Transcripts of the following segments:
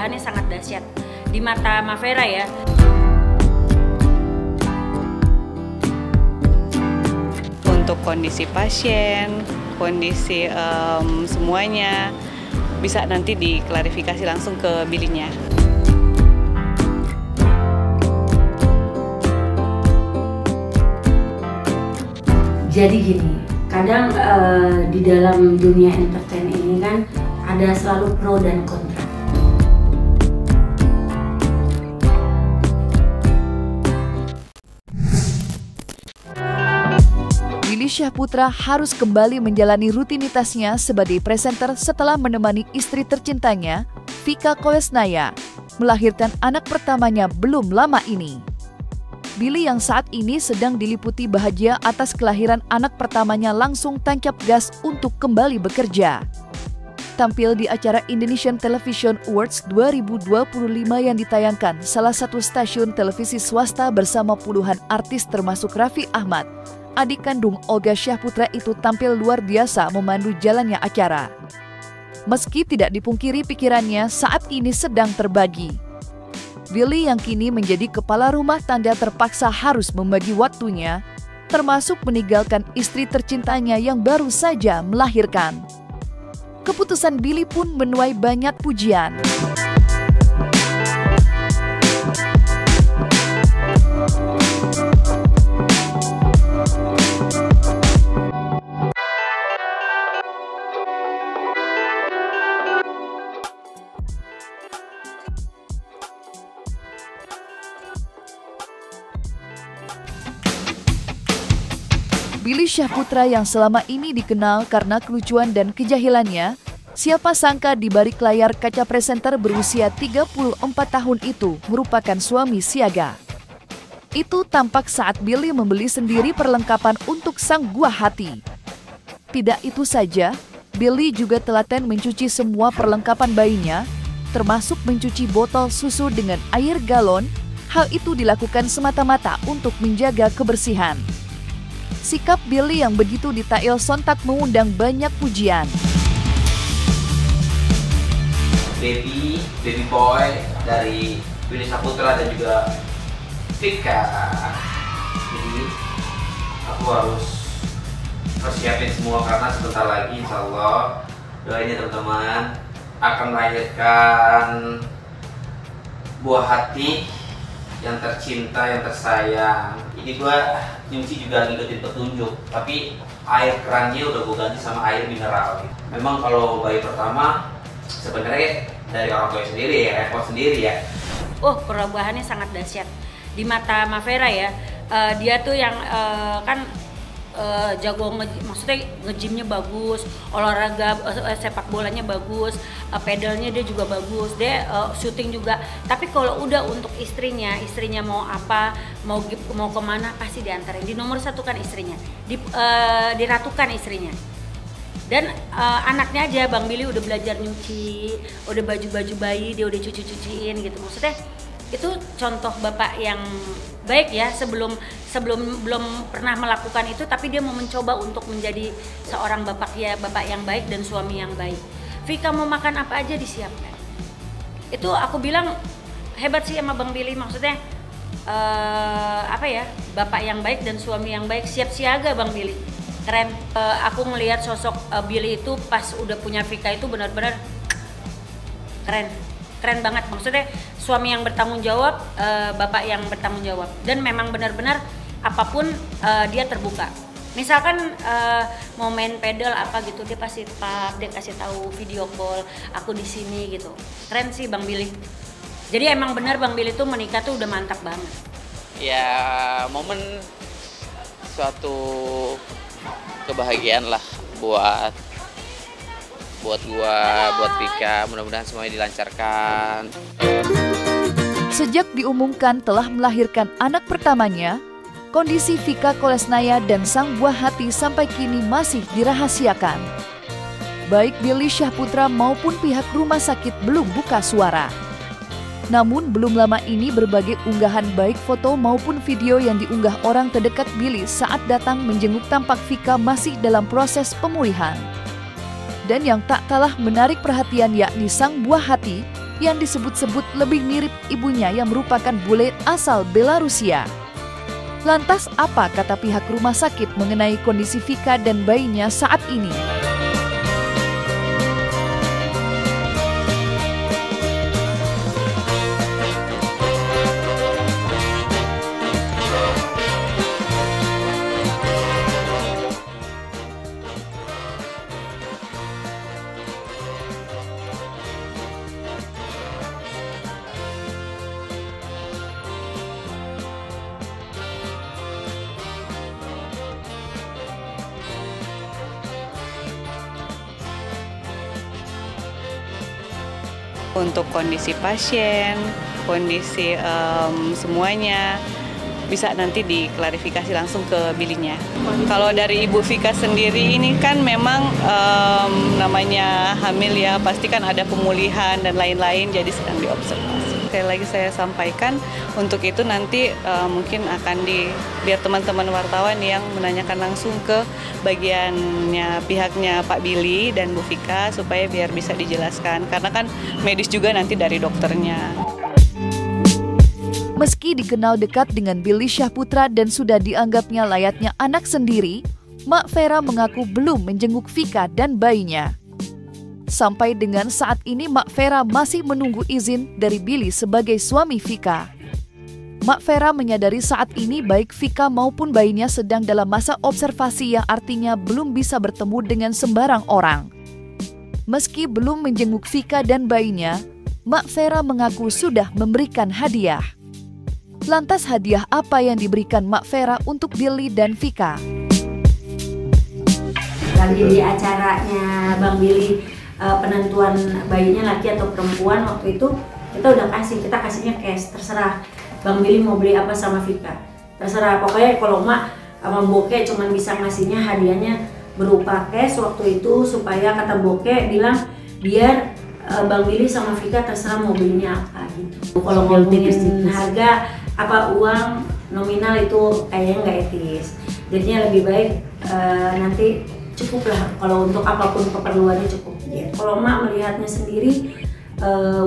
perubahannya sangat dahsyat di mata Mavera ya. Untuk kondisi pasien, kondisi semuanya bisa nanti diklarifikasi langsung ke bilinya. Jadi gini, kadang di dalam dunia entertain ini kan ada selalu pro dan kontra. Billy Syahputra harus kembali menjalani rutinitasnya sebagai presenter setelah menemani istri tercintanya, Vika Koesnaya, melahirkan anak pertamanya belum lama ini. Billy yang saat ini sedang diliputi bahagia atas kelahiran anak pertamanya langsung tancap gas untuk kembali bekerja. Tampil di acara Indonesian Television Awards 2025 yang ditayangkan salah satu stasiun televisi swasta bersama puluhan artis termasuk Raffi Ahmad, adik kandung Olga Syahputra itu tampil luar biasa memandu jalannya acara. Meski tidak dipungkiri pikirannya saat ini sedang terbagi. Billy yang kini menjadi kepala rumah tangga terpaksa harus membagi waktunya, termasuk meninggalkan istri tercintanya yang baru saja melahirkan. Keputusan Billy pun menuai banyak pujian. Billy Syahputra yang selama ini dikenal karena kelucuan dan kejahilannya, siapa sangka di balik layar kaca presenter berusia 34 tahun itu merupakan suami siaga. Itu tampak saat Billy membeli sendiri perlengkapan untuk sang buah hati. Tidak itu saja, Billy juga telaten mencuci semua perlengkapan bayinya, termasuk mencuci botol susu dengan air galon. Hal itu dilakukan semata-mata untuk menjaga kebersihan. Sikap Billy yang begitu detail sontak mengundang banyak pujian. Baby boy dari Billy Syahputra dan juga Vika. Jadi aku harus persiapin semua karena sebentar lagi insya Allah doain ya teman-teman akan melahirkan buah hati yang tercinta, yang tersayang. Ini gua nyuci juga ngikutin petunjuk, tapi air kerannya udah gua ganti sama air mineral. Memang kalau bayi pertama sebenarnya dari orang tua sendiri ya, repot sendiri ya. Oh, perubahannya sangat dahsyat di mata Mavera ya. Dia tuh yang kan jago maksudnya nge-gymnya bagus, olahraga sepak bolanya bagus, pedalnya dia juga bagus, dia syuting juga. Tapi kalau udah untuk istrinya mau apa, mau kemana pasti diantarin. Di nomor satu kan istrinya, diratukan istrinya. Dan anaknya aja Bang Billy udah belajar nyuci, udah baju-baju bayi dia udah cuci-cuciin gitu. Maksudnya itu contoh bapak yang baik ya, sebelum belum pernah melakukan itu tapi dia mau mencoba untuk menjadi seorang bapak yang baik dan suami yang baik. Vika mau makan apa aja disiapkan. Itu aku bilang hebat sih sama Bang Billy, maksudnya apa ya, bapak yang baik dan suami yang baik, siap siaga Bang Billy. Keren. Aku melihat sosok Billy itu pas udah punya Vika itu benar-benar keren banget, maksudnya suami yang bertanggung jawab, bapak yang bertanggung jawab, dan memang benar-benar apapun dia terbuka. Misalkan mau main pedal apa gitu, dia pasti dia kasih tahu video call aku di sini gitu. Keren sih Bang Billy. Jadi emang benar Bang Billy tuh menikah tuh udah mantap banget. Ya momen suatu kebahagiaan lah buat Vika, mudah-mudahan semuanya dilancarkan. Sejak diumumkan telah melahirkan anak pertamanya, kondisi Vika Koesnaya dan sang buah hati sampai kini masih dirahasiakan. Baik Billy Syahputra maupun pihak rumah sakit belum buka suara. Namun belum lama ini berbagai unggahan baik foto maupun video yang diunggah orang terdekat Billy saat datang menjenguk tampak Vika masih dalam proses pemulihan. Dan yang tak kalah menarik perhatian yakni sang buah hati, yang disebut-sebut lebih mirip ibunya yang merupakan bule asal Belarusia. Lantas apa kata pihak rumah sakit mengenai kondisi Vika dan bayinya saat ini? Untuk kondisi pasien, kondisi semuanya bisa nanti diklarifikasi langsung ke bilinya. Kalau dari Ibu Vika sendiri ini kan memang namanya hamil ya, pasti kan ada pemulihan dan lain-lain, jadi sedang diobservasi. Sekali lagi saya sampaikan, untuk itu nanti mungkin akan biar teman-teman wartawan yang menanyakan langsung ke bagiannya pihaknya Pak Billy dan Bu Vika supaya biar bisa dijelaskan, karena kan medis juga nanti dari dokternya. Meski dikenal dekat dengan Billy Syahputra dan sudah dianggapnya layaknya anak sendiri, Mak Vera mengaku belum menjenguk Vika dan bayinya. Sampai dengan saat ini Mak Vera masih menunggu izin dari Billy sebagai suami Vika. Mak Vera menyadari saat ini baik Vika maupun bayinya sedang dalam masa observasi yang artinya belum bisa bertemu dengan sembarang orang. Meski belum menjenguk Vika dan bayinya, Mak Vera mengaku sudah memberikan hadiah. Lantas hadiah apa yang diberikan Mak Vera untuk Billy dan Vika? Lagi di acaranya Bang Billy, penentuan bayinya laki atau perempuan, waktu itu kita udah kita kasihnya cash, terserah Bang Billy mau beli apa sama Vika, terserah. Pokoknya kalau Mak sama Boke cuman bisa ngasihnya hadiahnya berupa cash waktu itu, supaya kata Boke bilang biar Bang Billy sama Vika terserah mau belinya apa gitu. Kalau ngomongin harga apa uang nominal itu kayaknya nggak etis, jadinya lebih baik nanti cukup lah kalau untuk apapun keperluannya cukup. Ya, kalau Mak melihatnya sendiri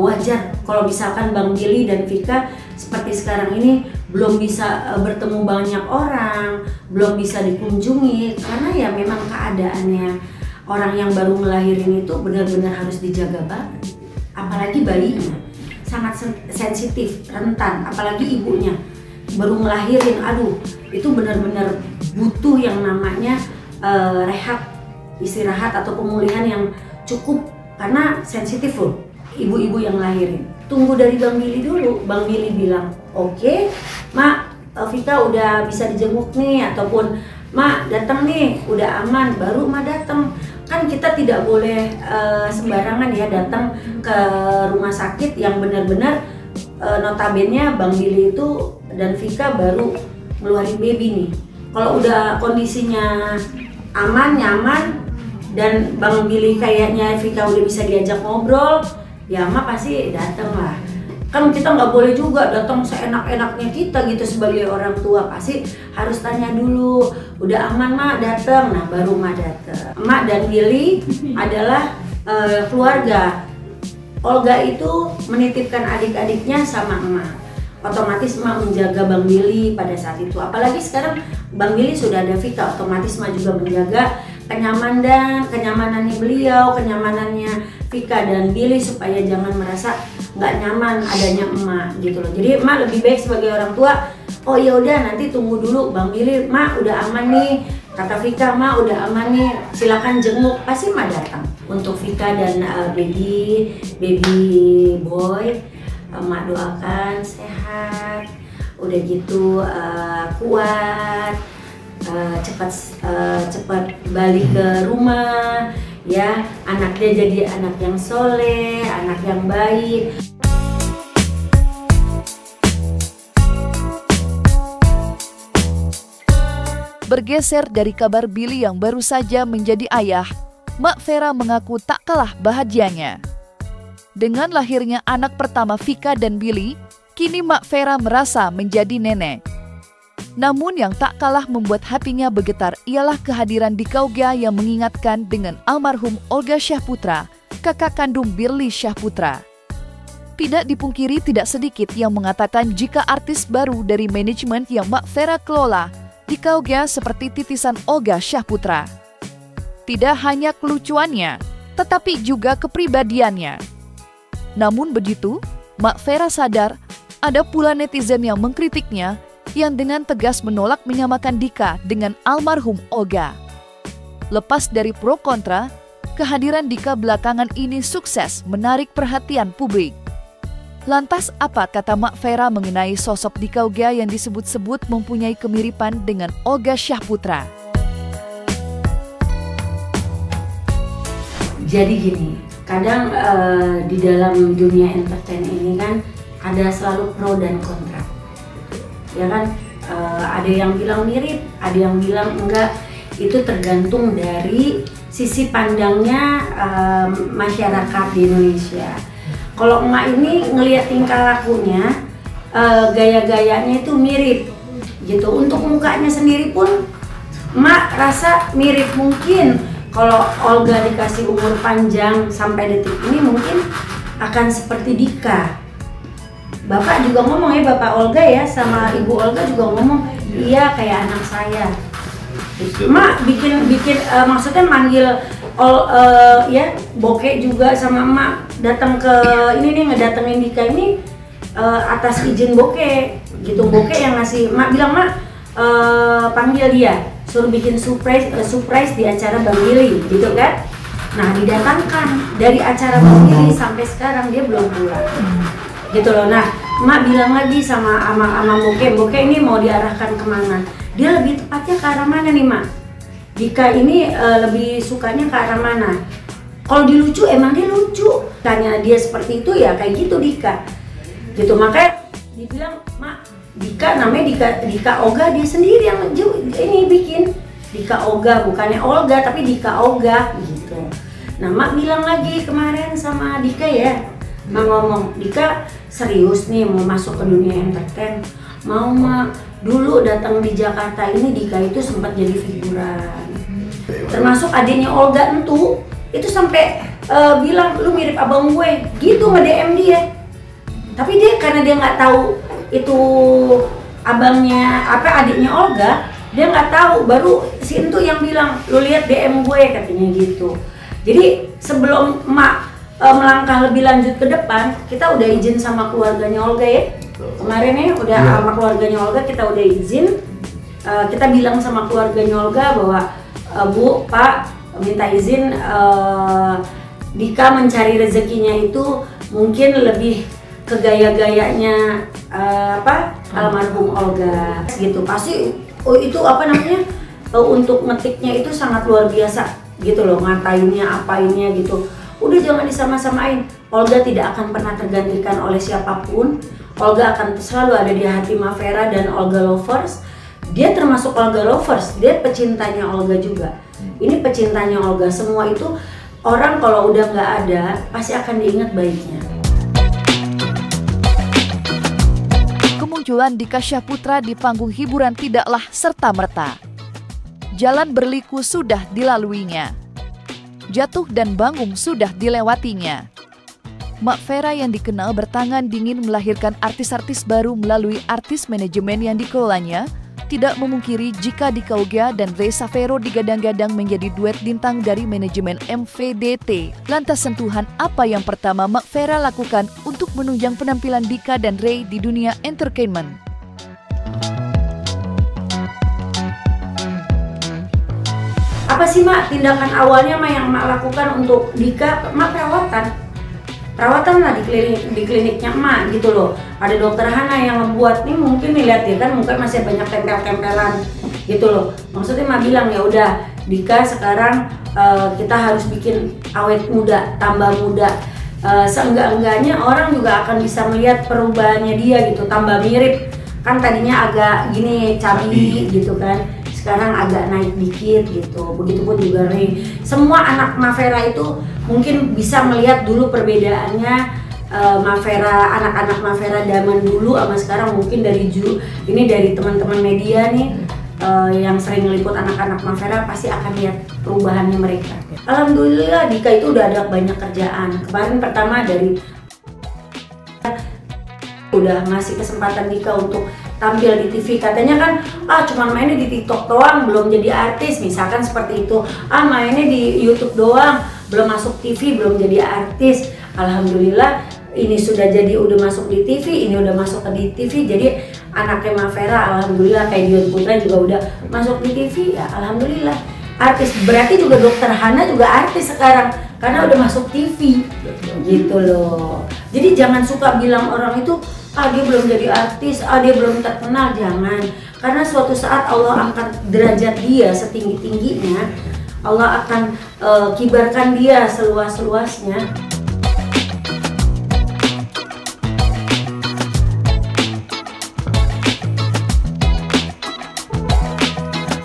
wajar kalau misalkan Bang Billy dan Vika seperti sekarang ini belum bisa bertemu banyak orang, belum bisa dikunjungi, karena ya memang keadaannya orang yang baru ngelahirin itu benar-benar harus dijaga banget. Apalagi bayinya sangat sensitif, rentan, apalagi ibunya baru ngelahirin, aduh itu benar-benar butuh yang namanya rehat, istirahat atau pemulihan yang cukup, karena sensitif loh ibu-ibu yang lahirin. Tunggu dari Bang Billy dulu. Bang Billy bilang, oke, Mak, Vika udah bisa dijenguk nih, ataupun Mak datang nih, udah aman, baru Mak datang. Kan kita tidak boleh sembarangan ya datang ke rumah sakit yang benar-benar notabene Bang Billy itu dan Vika baru ngeluarin baby nih. Kalau udah kondisinya aman, nyaman, dan Bang Billy kayaknya Vika udah bisa diajak ngobrol, ya Mak pasti datang lah. Kan kita nggak boleh juga datang seenak-enaknya kita gitu sebagai orang tua, pasti harus tanya dulu, udah aman Mak datang, nah baru Mak datang. Mak dan Billy adalah keluarga. Olga itu menitipkan adik-adiknya sama emak, otomatis emak menjaga Bang Billy pada saat itu. Apalagi sekarang Bang Billy sudah ada Vika, otomatis emak juga menjaga kenyamanannya beliau, kenyamanannya Vika dan Billy, supaya jangan merasa nggak nyaman adanya emak gitu loh. Jadi emak lebih baik sebagai orang tua, oh ya udah nanti tunggu dulu Bang Billy, Mak udah aman nih, kata Vika Mak udah aman nih, silakan jenguk, pasti emak datang. Untuk Vika dan baby boy, emak doakan sehat, udah gitu kuat, cepat balik ke rumah ya, anaknya jadi anak yang soleh, anak yang baik. Bergeser dari kabar Billy yang baru saja menjadi ayah, Mak Vera mengaku tak kalah bahagianya. Dengan lahirnya anak pertama Vika dan Billy, kini Mak Vera merasa menjadi nenek. Namun yang tak kalah membuat hatinya bergetar ialah kehadiran di Kauga yang mengingatkan dengan almarhum Olga Syahputra, kakak kandung Billy Syahputra. Tidak dipungkiri tidak sedikit yang mengatakan jika artis baru dari manajemen yang Mak Vera kelola di KOGA seperti titisan Olga Syahputra. Tidak hanya kelucuannya, tetapi juga kepribadiannya. Namun begitu, Mak Vera sadar ada pula netizen yang mengkritiknya yang dengan tegas menolak menyamakan Dika dengan almarhum Olga. Lepas dari pro kontra, kehadiran Dika belakangan ini sukses menarik perhatian publik. Lantas apa kata Mak Vera mengenai sosok Dika Olga yang disebut-sebut mempunyai kemiripan dengan Olga Syahputra? Jadi gini, kadang di dalam dunia entertain ini kan ada selalu pro dan kontra. Ya kan, ada yang bilang mirip, ada yang bilang enggak. Itu tergantung dari sisi pandangnya masyarakat di Indonesia. Kalau emak ini ngelihat tingkah lakunya, gaya-gayanya itu mirip gitu. Untuk mukanya sendiri pun emak rasa mirip. Mungkin kalau Olga dikasih umur panjang sampai detik ini mungkin akan seperti Dika. Bapak juga ngomong ya, Bapak Olga ya sama Ibu Olga juga ngomong, iya kayak anak saya. Emak bikin maksudnya manggil ya Bokeh juga sama emak datang ke ini nih, ngedatengin Dika ini atas izin Bokeh gitu. Bokeh yang ngasih, emak bilang mak panggil dia, suruh bikin surprise di acara Bang Billy gitu kan. Nah didatangkan dari acara Bang Billy sampai sekarang dia belum pulang gitu loh. Nah emak bilang lagi sama Bokeh ini mau diarahkan kemana, dia lebih tepatnya ke arah mana nih mak? Dika ini lebih sukanya ke arah mana? Kalau di lucu emang dia lucu, tanya dia seperti itu ya kayak gitu Dika gitu. Makanya dibilang mak, Dika namanya Dika Olga, dia sendiri yang ini bikin Dika Olga, bukannya Olga tapi Dika Olga gitu. Nah mak bilang lagi kemarin sama Dika ya, mak ngomong, Dika serius nih mau masuk ke dunia entertain, mau mak. Dulu datang di Jakarta ini Dika itu sempat jadi figuran, termasuk adiknya Olga itu sampai bilang lu mirip abang gue gitu, nge-DM dia. Tapi dia karena dia nggak tahu itu abangnya adiknya Olga, dia nggak tahu, baru si Entu yang bilang lu lihat DM gue katanya gitu. Jadi sebelum emak melangkah lebih lanjut ke depan, kita udah izin sama keluarganya Olga ya. Kemarin ya udah sama keluarganya Olga kita udah izin, kita bilang sama keluarganya Olga bahwa Bu, Pak minta izin Dika mencari rezekinya itu mungkin lebih ke gaya-gayanya almarhum Olga gitu. Pasti itu untuk ngetiknya itu sangat luar biasa gitu loh, ngatainnya apainnya gitu. Udah jangan disama-samain. Olga tidak akan pernah tergantikan oleh siapapun. Olga akan selalu ada di hati Mak Vera dan Olga lovers. Dia termasuk Olga lovers, dia pecintanya Olga juga. Ini pecintanya Olga, semua itu orang kalau udah nggak ada pasti akan diingat baiknya. Kemunculan Dika Syahputra di panggung hiburan tidaklah serta-merta. Jalan berliku sudah dilaluinya. Jatuh dan bangun sudah dilewatinya. Mak Vera yang dikenal bertangan dingin melahirkan artis-artis baru melalui artis manajemen yang dikelolanya, tidak memungkiri jika Dika Olga dan Ray Savero digadang-gadang menjadi duet bintang dari manajemen MVDT. Lantas sentuhan apa yang pertama Mak Vera lakukan untuk menunjang penampilan Dika dan Ray di dunia entertainment? Apa sih mak tindakan awalnya yang mak lakukan untuk Dika? Mak perawatan lah di kliniknya emak gitu loh. Ada dokter Hana yang ngebuat, nih mungkin nih lihat ya kan muka masih banyak tempel-tempelan gitu loh. Maksudnya emak bilang ya udah Dika sekarang kita harus bikin awet muda, tambah muda. Seenggak-enggaknya orang juga akan bisa melihat perubahannya dia gitu, tambah mirip. Kan tadinya agak gini cabi gitu kan, sekarang agak naik dikit gitu. Begitupun juga Ray. Semua anak Mak Vera itu mungkin bisa melihat dulu perbedaannya Mak Vera, anak-anak Mak Vera zaman dulu sama sekarang. Mungkin dari teman-teman media nih yang sering ngeliput anak-anak Mak Vera pasti akan lihat perubahannya mereka. Alhamdulillah Dika itu udah ada banyak kerjaan. Kemarin pertama dari udah ngasih kesempatan Dika untuk tampil di TV. Katanya kan cuman mainnya di TikTok doang belum jadi artis, misalkan seperti itu. Mainnya di YouTube doang belum masuk TV, belum jadi artis. Alhamdulillah ini udah masuk di TV, ini udah masuk di TV. Jadi anaknya Mavera alhamdulillah kayak Dion Putra juga udah masuk di TV ya, alhamdulillah artis. Berarti juga Dokter Hana juga artis sekarang karena udah masuk TV gitu loh. Jadi jangan suka bilang orang itu dia belum jadi artis, dia belum terkenal, jangan. Karena suatu saat Allah angkat derajat dia setinggi-tingginya, Allah akan kibarkan dia seluas-luasnya.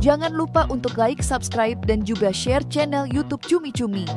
Jangan lupa untuk like, subscribe, dan juga share channel YouTube Cumi Cumi.